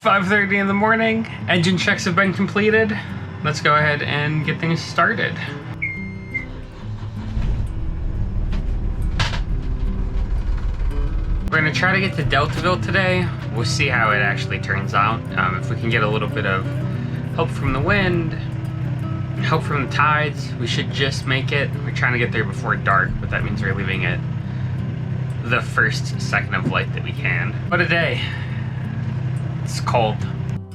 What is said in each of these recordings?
5:30 in the morning, engine checks have been completed. Let's go ahead and get things started. We're gonna try to get to Deltaville today. We'll see how it actually turns out. If we can get a little bit of help from the wind, help from the tides, we should just make it. We're trying to get there before dark, but that means we're leaving at the first second of light that we can. What a day. It's cold.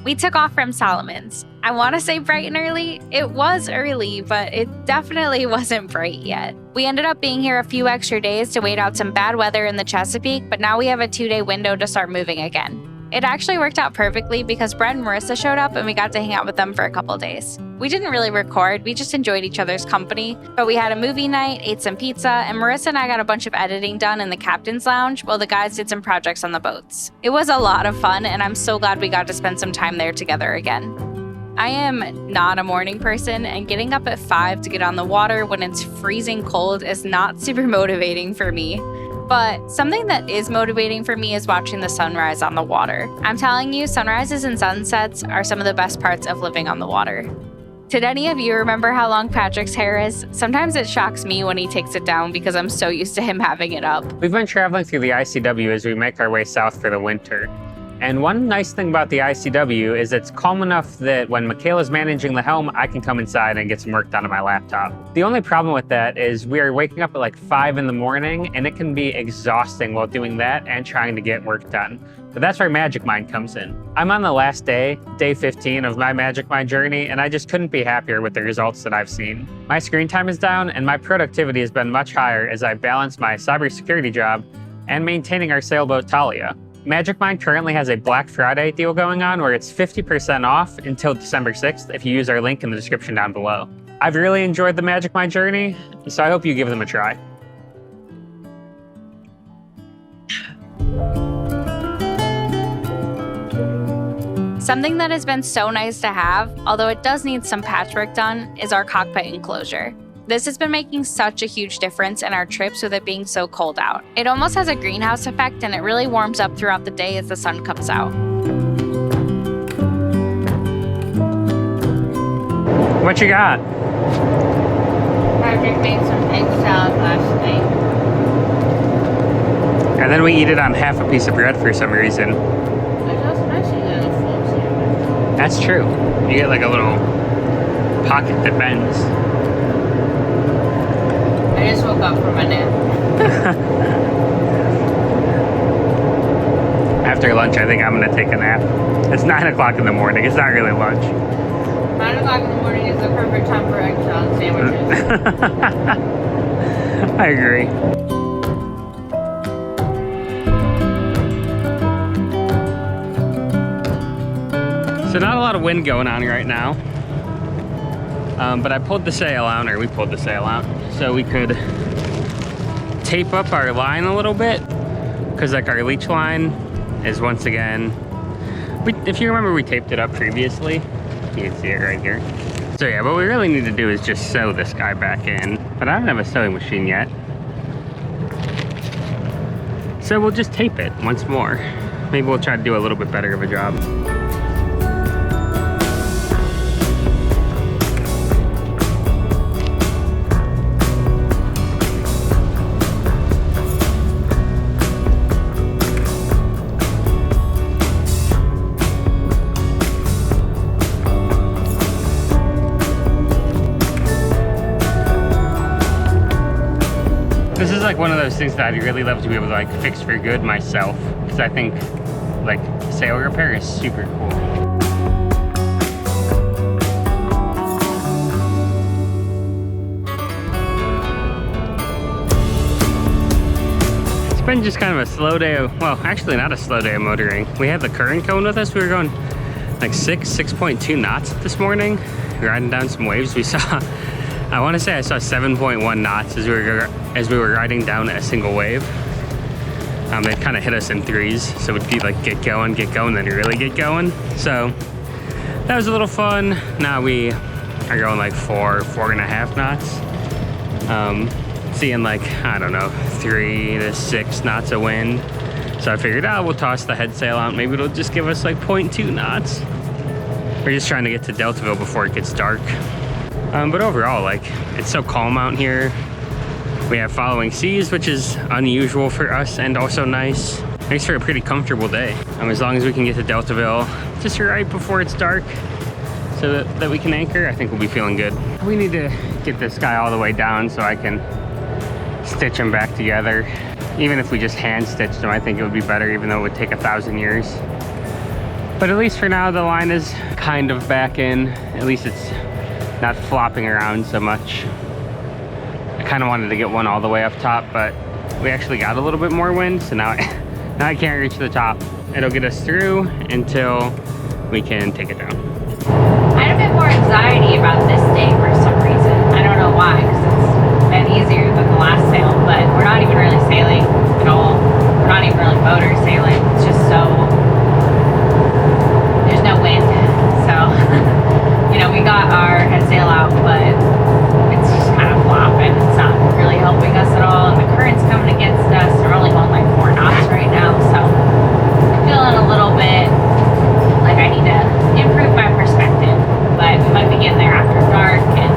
We took off from Solomon's. I want to say bright and early. It was early, but it definitely wasn't bright yet. We ended up being here a few extra days to wait out some bad weather in the Chesapeake, but now we have a 2-day window to start moving again. It actually worked out perfectly because Brett and Marissa showed up and we got to hang out with them for a couple days. We didn't really record, we just enjoyed each other's company, but we had a movie night, ate some pizza, and Marissa and I got a bunch of editing done in the captain's lounge while the guys did some projects on the boats. It was a lot of fun, and I'm so glad we got to spend some time there together again. I am not a morning person, and getting up at 5 to get on the water when it's freezing cold is not super motivating for me. But something that is motivating for me is watching the sunrise on the water. I'm telling you, sunrises and sunsets are some of the best parts of living on the water. Did any of you remember how long Patrick's hair is? Sometimes it shocks me when he takes it down because I'm so used to him having it up. We've been traveling through the ICW as we make our way south for the winter. And one nice thing about the ICW is it's calm enough that when Michaela's managing the helm, I can come inside and get some work done on my laptop. The only problem with that is we are waking up at like 5 in the morning, and it can be exhausting while doing that and trying to get work done. But that's where Magic Mind comes in. I'm on the last day, day 15 of my Magic Mind journey, and I just couldn't be happier with the results that I've seen. My screen time is down, and my productivity has been much higher as I balance my cybersecurity job and maintaining our sailboat Talia. Magic Mind currently has a Black Friday deal going on where it's 50% off until December 6th if you use our link in the description down below. I've really enjoyed the Magic Mind journey, so I hope you give them a try. Something that has been so nice to have, although it does need some patchwork done, is our cockpit enclosure. This has been making such a huge difference in our trips with it being so cold out. It almost has a greenhouse effect, and it really warms up throughout the day as the sun comes out. What you got? Patrick made some egg salad last night. And then we eat it on half a piece of bread for some reason. That's true. You get like a little pocket that bends. I just woke up from a nap. After lunch, I think I'm gonna take a nap. It's 9 o'clock in the morning. It's not really lunch. 9 o'clock in the morning is the perfect time for egg salad sandwiches. I agree. So not a lot of wind going on right now. But I pulled the sail out, or we pulled the sail out, so we could tape up our line a little bit, because like our leech line is once again, if you remember, we taped it up previously. You can see it right here. So yeah, what we really need to do is just sew this guy back in, but I don't have a sewing machine yet. So we'll just tape it once more. Maybe we'll try to do a little bit better of a job. This is like one of those things that I'd really love to be able to like fix for good myself, because I think like sail repair is super cool. It's been just kind of a slow day of, well, actually not a slow day of motoring. We had the current going with us. We were going like 6.2 knots this morning, riding down some waves. We saw, I want to say I saw 7.1 knots as we were riding down a single wave. They kind of hit us in threes, so it'd be like get going, then really get going. So that was a little fun. Now we are going like 4.5 knots. seeing like, I don't know, 3 to 6 knots of wind. So I figured, we'll toss the head sail out. Maybe it'll just give us like 0.2 knots. We're just trying to get to Deltaville before it gets dark. But overall, like, it's so calm out here. We have following seas, which is unusual for us and also nice. Makes for a pretty comfortable day. As long as we can get to Deltaville just right before it's dark so that we can anchor, I think we'll be feeling good. We need to get this guy all the way down so I can stitch him back together. Even if we just hand stitched him, I think it would be better, even though it would take 1,000 years. But at least for now, the line is kind of back in. At least it's not flopping around so much. I kind of wanted to get one all the way up top, but we actually got a little bit more wind, so now I can't reach the top. It'll get us through until we can take it down. I had a bit more anxiety about this day for some reason. I don't know why, because it's been easier than the last sail, but we're not even really sailing at all. We're not even really motor sailing. It's just so, there's no wind. So, you know, we got our head sail out, but it's just kind of flopping. It's not really helping us at all, and the current's coming against us. We're only going like 4 knots right now, so I'm feeling a little bit like I need to improve my perspective, but we might be getting there after dark, and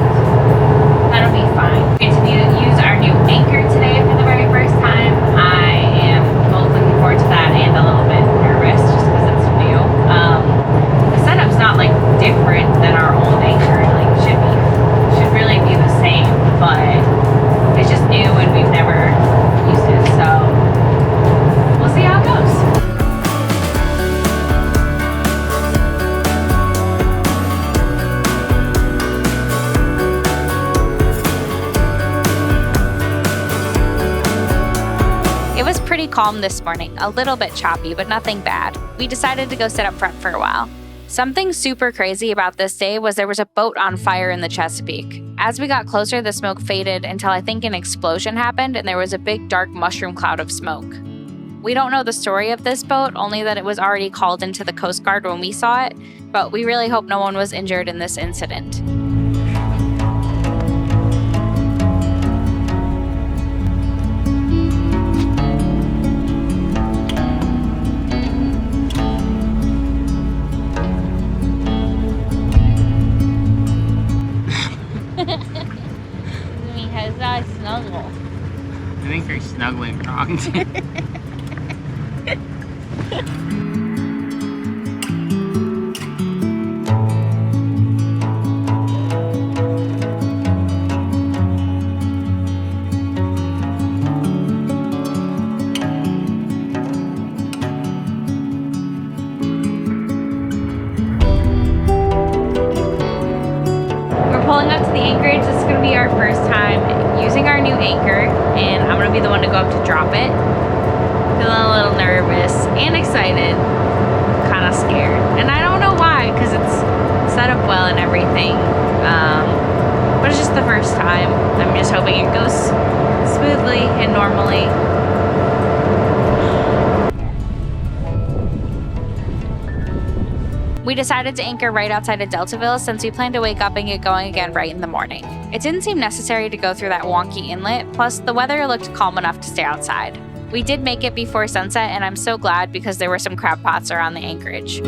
that'll be fine. We get to use our new anchor today for the very first time. I am both looking forward to that and a little bit nervous just because it's new. The setup's not like different than our old anchor, like should really be the same, but it's just new and we've never used it, so we'll see how it goes. It was pretty calm this morning, a little bit choppy, but nothing bad. We decided to go sit up front for a while. Something super crazy about this day was there was a boat on fire in the Chesapeake. As we got closer, the smoke faded until I think an explosion happened and there was a big dark mushroom cloud of smoke. We don't know the story of this boat, only that it was already called into the Coast Guard when we saw it, but we really hope no one was injured in this incident. Snuggle. I think you're snuggling wrong. We're pulling up to the anchorage. This is going to be our first time using our new anchor, and I'm gonna be the one to go up to drop it. Feeling a little nervous and excited, kind of scared, and I don't know why, because it's set up well and everything, but it's just the first time. I'm just hoping it goes smoothly and normally. We decided to anchor right outside of Deltaville since we planned to wake up and get going again right in the morning. It didn't seem necessary to go through that wonky inlet, plus the weather looked calm enough to stay outside. We did make it before sunset, and I'm so glad because there were some crab pots around the anchorage.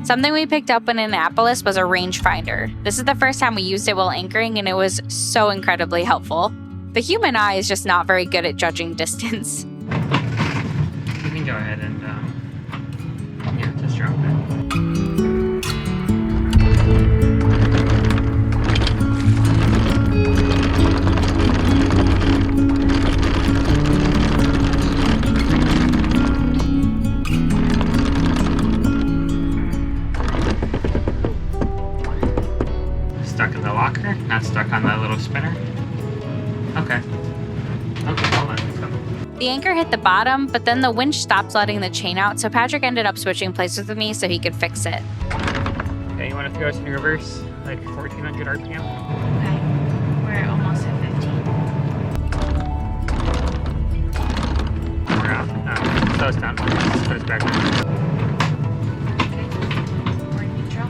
Something we picked up in Annapolis was a rangefinder. This is the first time we used it while anchoring, and it was so incredibly helpful. The human eye is just not very good at judging distance. You can go ahead and, just drop it. Stuck in the locker, not stuck on that little spinner. Okay, hold on. The anchor hit the bottom, but then the winch stopped letting the chain out, so Patrick ended up switching places with me so he could fix it. Okay, you want to throw us in reverse, like 1400 RPM? Okay, we're almost at 15. We're out. Slow us down. Just put us back down. Okay, we're neutral.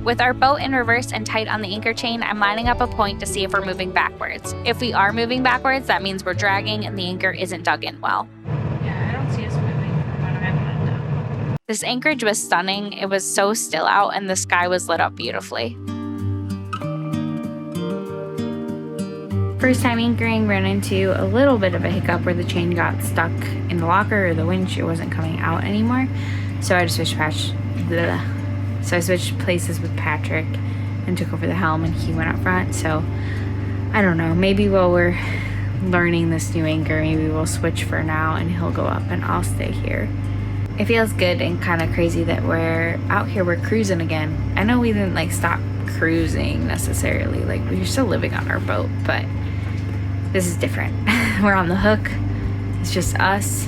With our boat in reverse and tight on the anchor chain, I'm lining up a point to see if we're moving backwards. If we are moving backwards, that means we're dragging and the anchor isn't dug in well. Yeah, I don't see us moving from what I've lined up. This anchorage was stunning. It was so still out and the sky was lit up beautifully. First time anchoring, ran into a little bit of a hiccup where the chain got stuck in the locker or the winch. It wasn't coming out anymore. So I switched places with Patrick and took over the helm, and he went up front. So I don't know, maybe while we're learning this new anchor, maybe we'll switch for now and he'll go up and I'll stay here. It feels good and kind of crazy that we're out here, we're cruising again. I know we didn't like stop cruising necessarily, like we're still living on our boat, but this is different. We're on the hook. It's just us.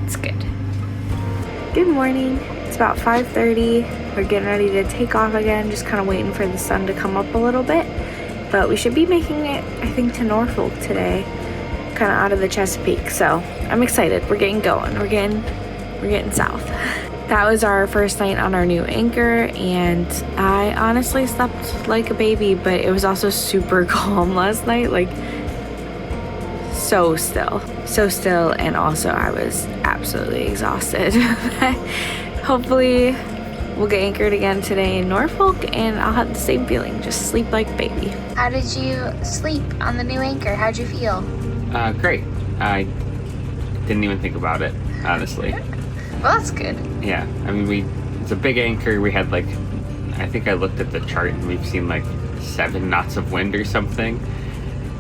It's good. Good morning. It's about 5:30. We're getting ready to take off again, just kind of waiting for the sun to come up a little bit. But we should be making it, I think, to Norfolk today, kind of out of the Chesapeake. So I'm excited. We're getting going. We're getting south. That was our first night on our new anchor, and I honestly slept like a baby, but it was also super calm last night, like so still, and also I was absolutely exhausted. Hopefully we'll get anchored again today in Norfolk, and I'll have the same feeling, just sleep like a baby. How did you sleep on the new anchor? How'd you feel? Great. I didn't even think about it, honestly. Well, that's good. Yeah, I mean, it's a big anchor. We had like, I think I looked at the chart and we've seen like 7 knots of wind or something.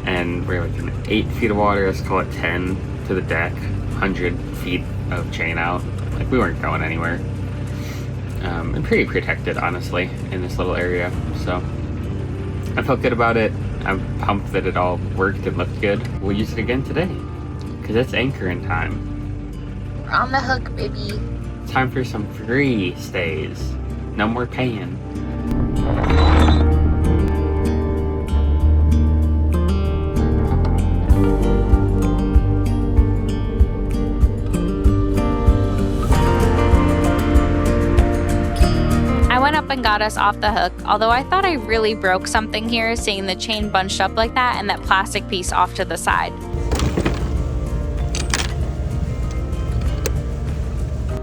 And we're like in 8 feet of water, let's call it 10 to the deck, 100 feet of chain out. Like we weren't going anywhere. And pretty protected, honestly, in this little area. So I felt good about it. I'm pumped that it all worked and looked good. We'll use it again today because it's anchoring time. We're on the hook, baby. Time for some free stays. No more paying. I went up and got us off the hook, although I thought I really broke something here, seeing the chain bunched up like that and that plastic piece off to the side.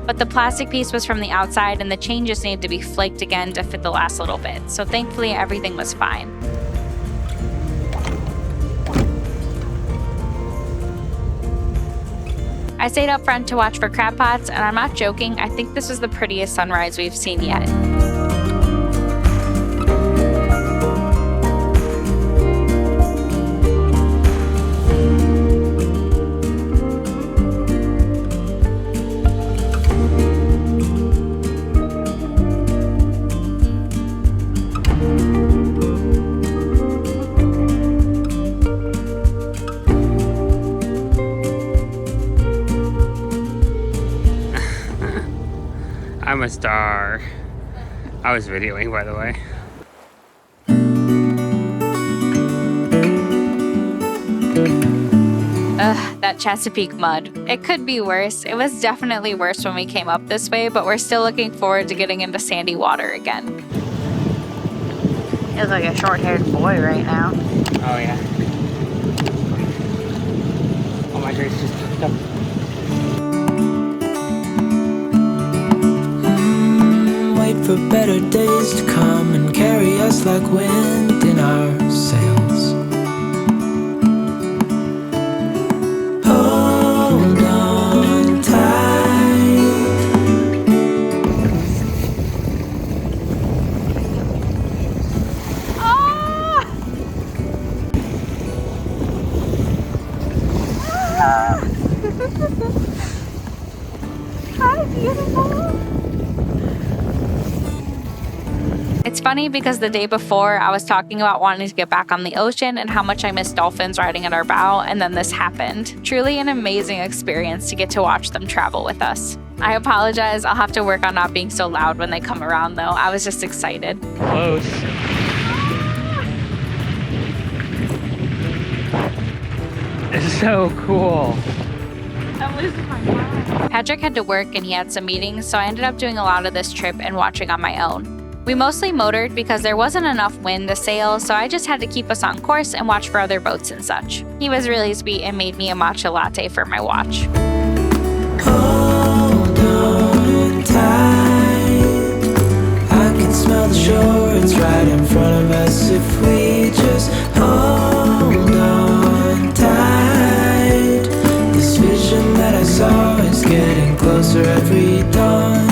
But the plastic piece was from the outside and the chain just needed to be flaked again to fit the last little bit. So thankfully everything was fine. I stayed up front to watch for crab pots, and I'm not joking, I think this was the prettiest sunrise we've seen yet. I'm a star. I was videoing, by the way. Ugh, that Chesapeake mud. It could be worse. It was definitely worse when we came up this way, but we're still looking forward to getting into sandy water again. He looks like a short-haired boy right now. Oh, yeah. Oh, my grace just picked up. Wait for better days to come and carry us like wind in our sails. Hold on tight. Ah! Hi, beautiful. It's funny because the day before I was talking about wanting to get back on the ocean and how much I miss dolphins riding at our bow, and then this happened. Truly an amazing experience to get to watch them travel with us. I apologize, I'll have to work on not being so loud when they come around though. I was just excited. Close. It's so cool. I I'm losing my mind. Patrick had to work and he had some meetings, so I ended up doing a lot of this trip and watching on my own. We mostly motored because there wasn't enough wind to sail, so I just had to keep us on course and watch for other boats and such. He was really sweet and made me a matcha latte for my watch. Hold on tight. I can smell the shore, it's right in front of us. If we just hold on tight, this vision that I saw is getting closer every dawn.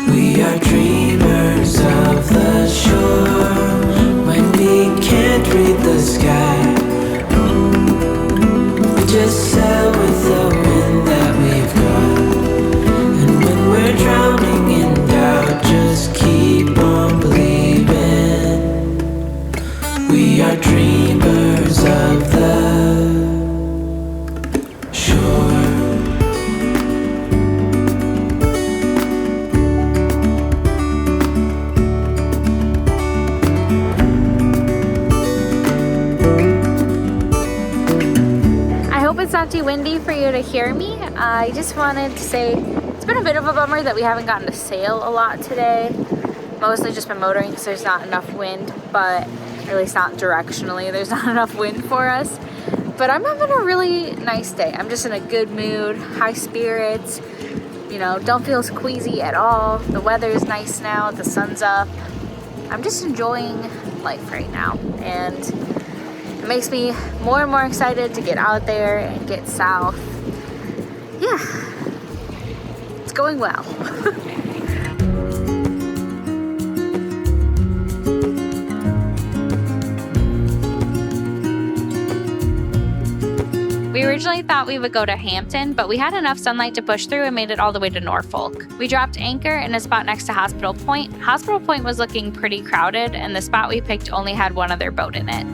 We are dreamers of the shore when we can't read the sky. We just sail with the wind that we've got. And when we're drowning in doubt, just keep on believing. We are dreamers of the shore. It's not too windy for you to hear me. I just wanted to say it's been a bit of a bummer that we haven't gotten to sail a lot today. Mostly just been motoring because there's not enough wind, but or at least not directionally, there's not enough wind for us. But I'm having a really nice day. I'm just in a good mood, high spirits, you know, don't feel queasy at all. The weather is nice now, the sun's up. I'm just enjoying life right now, and it makes me more and more excited to get out there and get south. Yeah, it's going well. We originally thought we would go to Hampton, but we had enough sunlight to push through and made it all the way to Norfolk. We dropped anchor in a spot next to Hospital Point. Hospital Point was looking pretty crowded, and the spot we picked only had one other boat in it.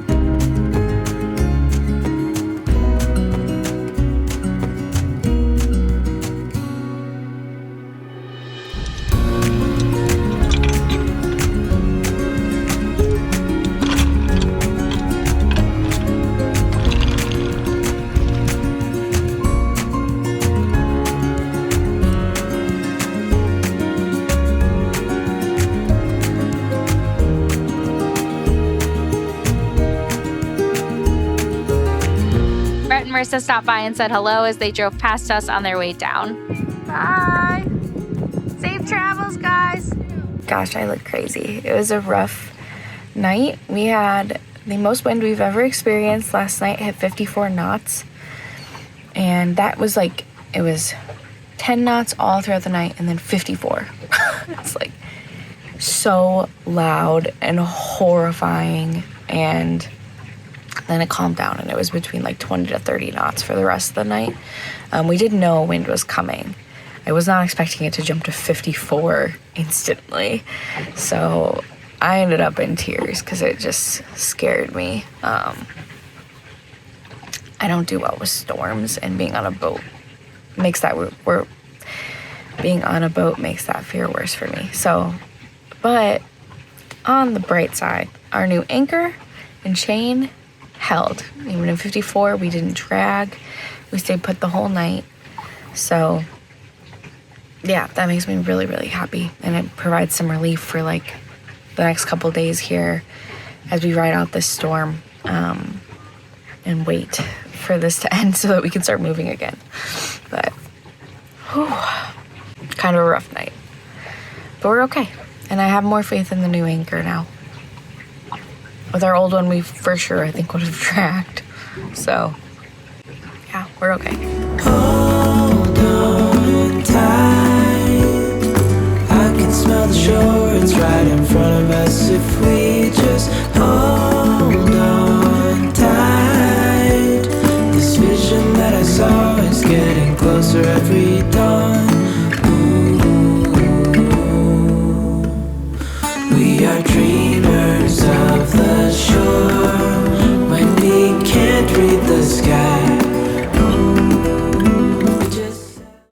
Marissa stopped by and said hello as they drove past us on their way down. Bye! Safe travels, guys! Gosh, I look crazy. It was a rough night. We had the most wind we've ever experienced. Last night hit 54 knots. And that was like, it was 10 knots all throughout the night and then 54. It's like so loud and horrifying, and then it calmed down and it was between like 20 to 30 knots for the rest of the night. We didn't know wind was coming. I was not expecting it to jump to 54 instantly. So I ended up in tears because it just scared me. I don't do well with storms, and being on a boat makes that being on a boat makes that fear worse for me. So, but on the bright side, our new anchor and chain held. Even in 54, we didn't drag. We stayed put the whole night. So yeah, that makes me really, really happy. And it provides some relief for like the next couple days here as we ride out this storm, and wait for this to end so that we can start moving again. But whew, kind of a rough night, but we're okay. And I have more faith in the new anchor now. With our old one, we for sure, I think, would have dragged. So, yeah, we're okay. Hold on tight. I can smell the shore, it's right in front of us. If